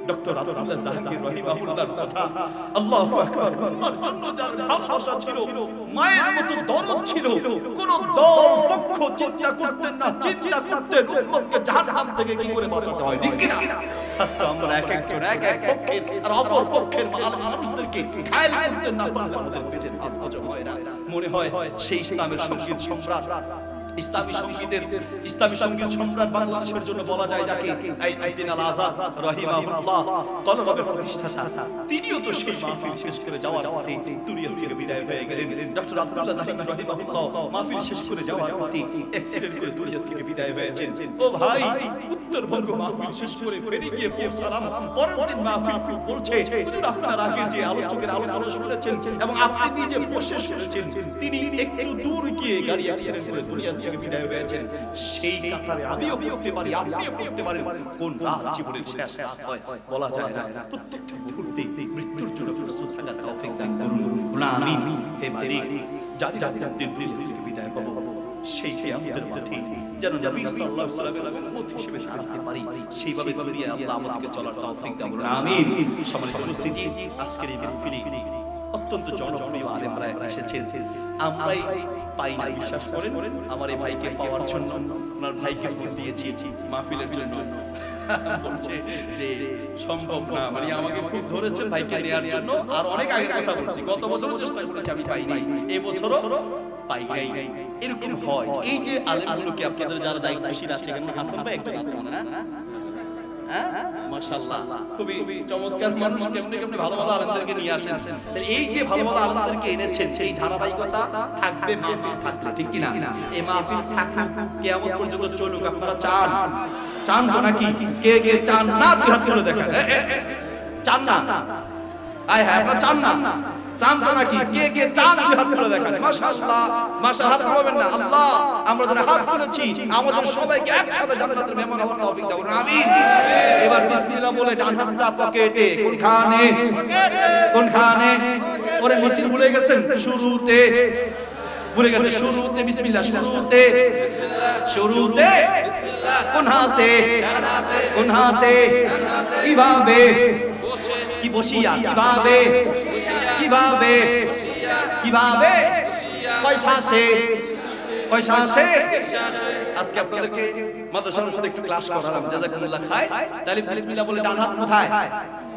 Doctor Abdullah Jahangir রাহিমাহুল্লাহর কথা। আল্লাহু আকবার। উম্মার জন্য যার ভালোবাসা ছিল, মায়ের মতো দরদ ছিল, কোন দল পক্ষ চিন্তা করতেন না, চিন্তা করতেন উম্মতকে জাহান্নাম থেকে কি করে বাঁচাতে হয়, ঠিক কি না? আজকে আমরা এক একজন এক এক পক্ষের আর অপর পক্ষের মানুষদেরকে ঘায়েল করতেন না পারলে আমাদের পেটের ভাত হজম হয় না। মনে হয় সেই ইসলামের সঙ্গীত সম্রাট, ইসলামী সঙ্গীত সম্রাট বাংলাদেশের জন্য বলা যায় যাকে আইনুদ্দিন আল আজাদ রাহিমাহুল্লাহ, কলরবের প্রতিষ্ঠাতা, তিনিও তো সেই মাহফিল শেষ করে যাওয়ার পথে দুনিয়া থেকে বিদায় হয়ে গেলেন। ডক্টর আব্দুল্লাহ জাহাঙ্গীর রাহিমাহুল্লাহ মাহফিল শেষ করে যাওয়ার পথে অ্যাক্সিডেন্ট করে দুনিয়া থেকে বিদায় হয়েছেন। ও ভাই, উত্তরবঙ্গ মাহফিল শেষ করে ফেরে গিয়ে পৌঁছালাম, পরের দিন মাহফিল বলছে হুজুর আপনার আগে যে আলোচকের আলোচনা শুনেছেন এবং আপনি নিজে বসে শুনেছেন, তিনি একটু দূর গিয়ে গাড়ি অ্যাক্সিডেন্ট করে দুনিয়া থেকে বিদায় হয়েছেন। সেই কাতারে আমিও পড়তে পারি, আপনিও পড়তে পারেন। কোন রাত জীবনের শেষ রাত হয় বলা যায় না। প্রত্যেকটা মুহূর্তে মৃত্যুর জন্য প্রস্তুত থাকার তৌফিক দান করুন। আমিন। হে মালিক, যার দিন দুনিয়া থেকে বিদায় পাবো, সেই কিয়ামতের মাঠে যেন নবী সাল্লাল্লাহু আলাইহি ওয়াসাল্লামের উম্মত হিসেবে দাঁড়াতে পারি, সেইভাবে দুনিয়ায় আল্লাহ আমাদেরকে চলার তৌফিক দান করুন। আমিন। সম্মানিত উপস্থিতি, আজকের এই মাহফিলে অত্যন্ত জনপ্রিয় আলেমরা এসেছেন। আমরাই পাই না, বিশ্বাস করেন। আমার এই ভাইকে পাওয়ার জন্য, ওনার ভাইকে ফোন দিয়েছি মাহফিলের জন্য, বলছে যে সম্ভব না, মানে আমাকে খুব ধরেছেন ভাইকে নেয়ার জন্য। আর অনেক আগের কথা বলছি, গত বছরও চেষ্টা করেছি, আমি পাই নাই, এই বছরও পাই নাই। এরকম হয়। এই যে আলেমগুলোকে আপনাদের যারা দায়িত্বশীল আছে, যেমন হাসান ভাই একজন আছে মনে না, মাশাআল্লাহ, খুবই চমৎকার মানুষ, কেমনে কেমনে ভালো ভালো আলেমদেরকে নিয়ে আসেন। তাহলে এই যে ভালো ভালো আলেমদেরকে এনেছেন, সেই ধারাবাহিকতা থাকবে মাহফিল থাকলে, ঠিক কি না? এই মাহফিল থাকুক, কিয়ামত পর্যন্ত চলুক। আপনারা চান? চান তো নাকি? কে কে চান না দুই হাত তুলে দেখেন। চান না? আয় হ্যাঁ, আপনারা চান না? চান তো নাকি? কে কে চান দুই হাত তুলে দেখেন। মাশাআল্লাহ, মাশাআল্লাহ, হাত নামাবেন না। আল্লাহ, আমরা যারা হাত তুলেছি আমাদের সবাইকে একসাথে জান্নাতের মেহমান হওয়ার তৌফিক দাও। আমিন। এবার বিসমিল্লাহ বলে ডান হাতটা পকেটে, কোনখানে? কোনখানে? ওরে মিছিল ভুলে গেছেন, শুরুতে ভুলে গেছে, শুরুতে বিসমিল্লাহ, শুরুতে শুরুতে কোন হাতে? কোন হাতে? কিভাবে? কি বসিয়া? কিভাবে? কিভাবে? কিভাবে? পয়সা সে, পয়সা সে। আজকে আপনাদেরকে মাদ্রাসার মধ্যে একটু ক্লাস করালাম, জাযাকুমুল্লাহ খায়। তাহলে বিসমিল্লাহ বলে ডান হাত কোথায়?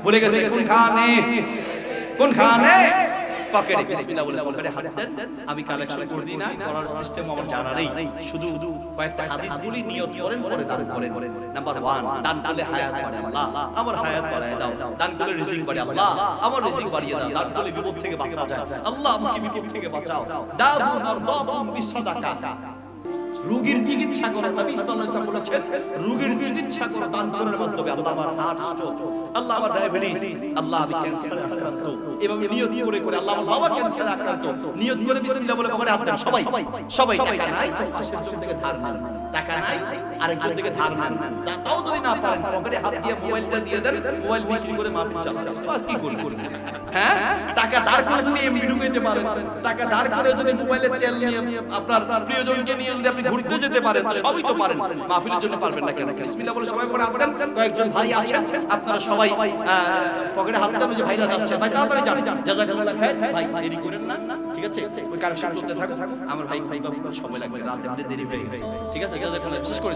ভুলে গেছে, কোনখানে? কোনখানে? পকেটে। বিসমিল্লাহ বলে পকেটে হাত দেন। আমি কালেকশন করে দিই না, করার সিস্টেম আমার জানা নেই, শুধু কয়েকটা হাদিস বলি, নিয়ত করেন, পরে দান করেন। নাম্বার 1, দান করলে হায়াত বাড়ে, আল্লাহ আমার হায়াত বাড়ায় দাও। দান করলে রিজিক বাড়ে, আল্লাহ আমার রিজিক বাড়িয়ে দাও। দান করলে বিপদ থেকে বাঁচা যায়, আল্লাহ আমাকে বিপদ থেকে বাঁচাও। দাবু মারদাবুম বিসাদাকা, রোগীর চিকিৎসা করো। নবী সাল্লাল্লাহু আলাইহি ওয়াসাল্লাম বলেছেন, রোগীর চিকিৎসা করো দান করার মাধ্যমে। আল্লাহ আমার হার্ট স্ট্রোক, আল্লাহ আমার ডায়াবেটিস, আল্লাহ আমি ক্যান্সারে আক্রান্ত, এভাবে নিয়ত করে করে আল্লাহ আমার বাবা ক্যান্সারে আক্রান্ত, নিয়ত করে বিসমিল্লাহ বলে পকেটে হাত দেন। সবাই সবাই টাকা নাই, পাশের জন থেকে ধার নেন। টাকা নাই, আরেকজন থেকে ধার নেন। তাও যদি না পারেন, পকেটে হাত দিয়ে মোবাইলটা দিয়ে দেন, মোবাইল বিক্রি করে মাহফিল চালান। আর কি করবেন? হ্যাঁ, টাকা ধার করে যদি এমবি ঢুকাইতে পারেন, টাকা ধার করে যদি মোবাইলে তেল নিয়ে আপনার প্রিয়জনকে নিয়ে যদি আপনি ঘুরতে যেতে পারেন, তো সবই তো পারেন, মাহফিলের জন্য পারবেন না কেন? বিসমিল্লাহ বলে সবাই পড়ে হাত দেন। কয়েকজন ভাই আছেন, আপনারা সবাই পকেটে হাত দেন, যে ভাইরা যাচ্ছে, ভাই তাড়াতাড়ি যান, জাযাকাল্লাহ খাইর, ভাই দেরি করেন না, ঠিক আছে? ওই কালেকশন চলতে থাকুক। আমার ভাই সময় লাগবে, রাত এমনি দেরি হয়ে গেছে, ঠিক আছে? জাযাকাল্লাহ, বিশেষ করে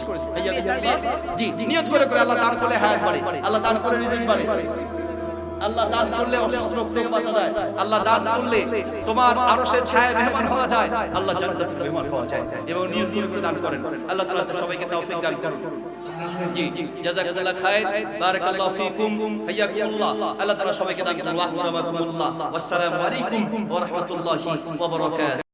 জি নিয়ত করে করে আল্লাহ দান করলে হায়াত বাড়ে, আল্লাহ দান করে রিজিক বাড়ে, আল্লাহ দান করলে অসুস্থ রোগ থেকে বাঁচা যায়, আল্লাহ দান করলে তোমার আরশের ছায়ায় মেহমান হওয়া যায়, আল্লাহ জান্নাতের মেহমান হওয়া যায়। এবং নিয়ত করে করে দান করেন। আল্লাহ তাআলা সবাইকে তৌফিক দান করুন। জি জাযাকাল্লাহ খাইর, বারাকাল্লাহু ফিকুম, হাইয়াকুমুল্লাহ। আল্লাহ তাআলা সবাইকে দান করুন। ওয়া আহমাকুমুল্লাহ। ওয়াসসালামু আলাইকুম ওয়া রাহমাতুল্লাহি ওয়া বারাকাতুহু।